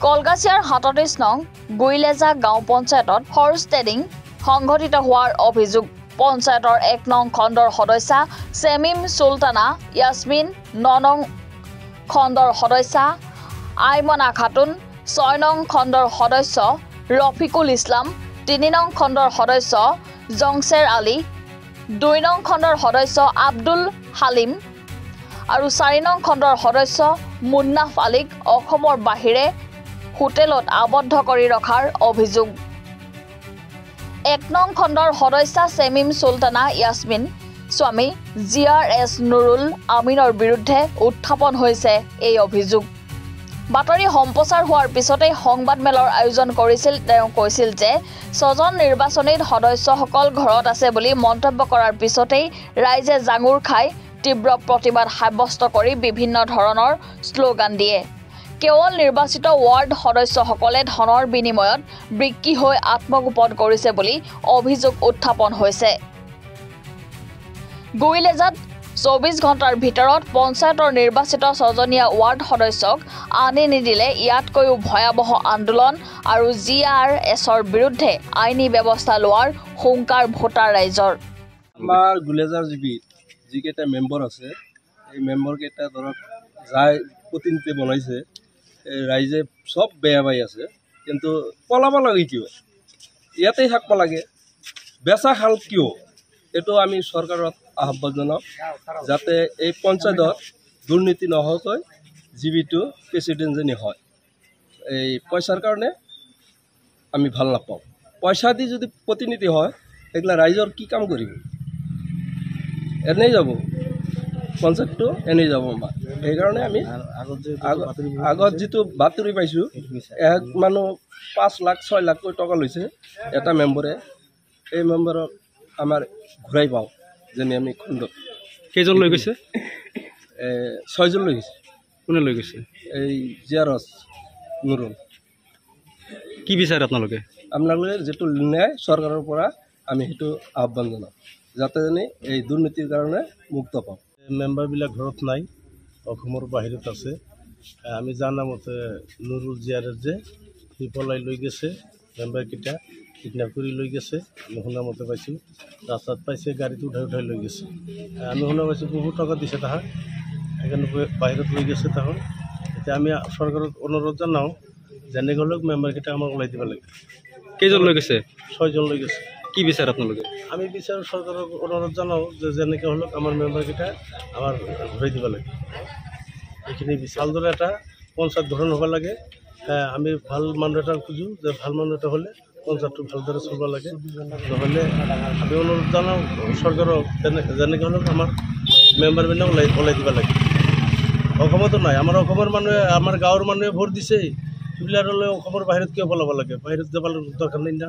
কলগাছিয়াৰ ৩৭ নং গুইলেজা গাঁও পঞ্চায়তত হৰ্চ ট্ৰেডিং সংঘটিত হোৱাৰ অভিযোগ পঞ্চায়তৰ ১ নং খণ্ডৰ সদস্যা চেমিম চুলতানা ইয়াসমিন ৯ নং খণ্ডৰ সদস্যা আইমনা খাতুন ৬ নং খণ্ডৰ সদস্য ৰফিকুল ইছলাম ৩ নং খণ্ডৰ সদস্য জংছেৰ আলী ২ নং খণ্ডৰ সদস্য আব্দুল হালিম আৰু ৪ নং খণ্ডৰ সদস্য মুন্নাফ আলীক অসমৰ বাহিৰে হোটেলত আবদ্ধ কৰি ৰখাৰ অভিযোগ ১ নং খণ্ডৰ সদস্যা চেমিম চুলতানা ইয়াসমিন স্বামী জিআৰএছ নুৰুল আমিনৰ বিৰুদ্ধে উত্থাপন হৈছে এই অভিযোগ বাতৰি সম্প্ৰচাৰ হোৱাৰ পিছতেই সংবাদমেলৰ আয়োজন কৰিছিল তেওঁ কৈছিল যে ৬জন নিৰ্বাচনীত সদস্যসকল ঘৰত আছে বুলি মন্তব্য কৰাৰ পিছতেই ৰাইজে জাঙুৰ খাই তীব্ৰ প্ৰতিবাদ সাব্যস্ত কৰি বিভিন্ন ধৰণৰ শ্লোগান দিয়ে কেৱল নিৰ্বাচিত ৱাৰ্ড সদস্যসকলে ধনৰ বিনিময়ত বিক্ৰী হৈ আত্মগোপন কৰিছে বুলি অভিযোগ উত্থাপন হৈছে গুইলেজাত ২৪ ঘণ্টাৰ ভিতৰত পঞ্চায়তৰ নিৰ্বাচিত ৬জনীয়া ৱাৰ্ড সদস্যক আনি নিদিলে ইয়াতকৈও ভয়াৱহ আন্দোলন আৰু জিআৰএছৰ বিৰুদ্ধে আইনী ব্যৱস্থা লোৱাৰ হুংকাৰ ভোটাৰ ৰাইজৰ আমাৰ গুইলেজাৰ যিকেইটা মেম্বৰ আছে এই মেম্বৰকেইটা ধৰক যাই প্ৰতিনিধি বনাইছে ৰাইজে সব বেয়া পাই আছে কিন্তু পলাব লাগে কিয় ইয়াতেই থাকিব লাগে বেচা খাল কিয় এইটো আমি চৰকাৰত আহ্বান জনাওঁ যাতে এই পঞ্চায়তত দুৰ্নীতি নহওঁকৈ যিটো প্ৰেচিডেণ্টজনী হয় এই পইচাৰ কাৰণে আমি ভাল নাপাওঁ পইচা দি যদি প্ৰতিনিধি হয় এইগিলা ৰাইজৰ কি কাম কৰিব এনেই যাব পঞ্চায়তটো এনেই যাব আমাৰ সেইকাৰণে আমি আগত যিটো বাতৰি পাইছোঁ এক মানুহ ৫ লাখ ৬ লাখকৈ টকা লৈছে এটা মেম্বৰে এই মেম্বৰক আমাৰ ঘূৰাই পাওঁ যেনে আমি খণ্ডত কেইজন লৈ গৈছে ৬জন লৈ গৈছে কোনে লৈ গৈছে এই জিআৰএছ নুৰুল কি বিচাৰে আপোনালোকে যিটো ন্যায় চৰকাৰৰ পৰা আমি সেইটো আহ্বান জনাওঁ যাতে যেনে এই দুৰ্নীতিৰ কাৰণে মুক্ত পাওঁ মেম্বাৰবিলাক ঘৰত নাই অসমৰ বাহিৰত আছে আমি জানা মতে নুৰুল জিআৰএছ যে সি পলাই লৈ গৈছে মেম্বাৰকেইটা কিডনেপ কৰি লৈ গৈছে আমি শুনা মতে পাইছোঁ ৰাস্তাত পাইছে গাড়ীটো উঠাই লৈ গৈছে আমি শুনা পাইছোঁ বহুত টকা দিছে তাহাক সেইকাৰণে বাহিৰত লৈ গৈছে তাহোন এতিয়া আমি চৰকাৰক অনুৰোধ জনাওঁ যেনেকৈ হ'লেও মেম্বাৰকেইটা আমাক ওলাই দিব লাগে কেইজন লৈ গৈছে ৬জন লৈ গৈছে কি বিচাৰে আপোনালোকে আমি বিচাৰোঁ চৰকাৰক অনুৰোধ জনাওঁ যে যেনেকৈ হ'লেও আমাৰ মেম্বাৰকেইটা আমাৰ ঘূৰাই দিব লাগে এইখিনি ভালদৰে এটা পঞ্চায়ত গঠন হ'ব লাগে আমি ভাল মানুহ এটা খোজোঁ যে ভাল মানুহ এটা হ'লে পঞ্চায়তটো ভালদৰে চলিব লাগে নহ'লে আমি অনুৰোধ জনাওঁ চৰকাৰক যেনেকৈ হ'লেও আমাৰ মেম্বাৰবিলাক ওলাই দিব লাগে অসমতো নাই আমাৰ অসমৰ মানুহে আমাৰ গাঁৱৰ মানুহে ভোট দিছে এইবিলাক হ'লে অসমৰ বাহিৰত কিয় পলাব লাগে বাহিৰত যাব দৰকাৰ নাই না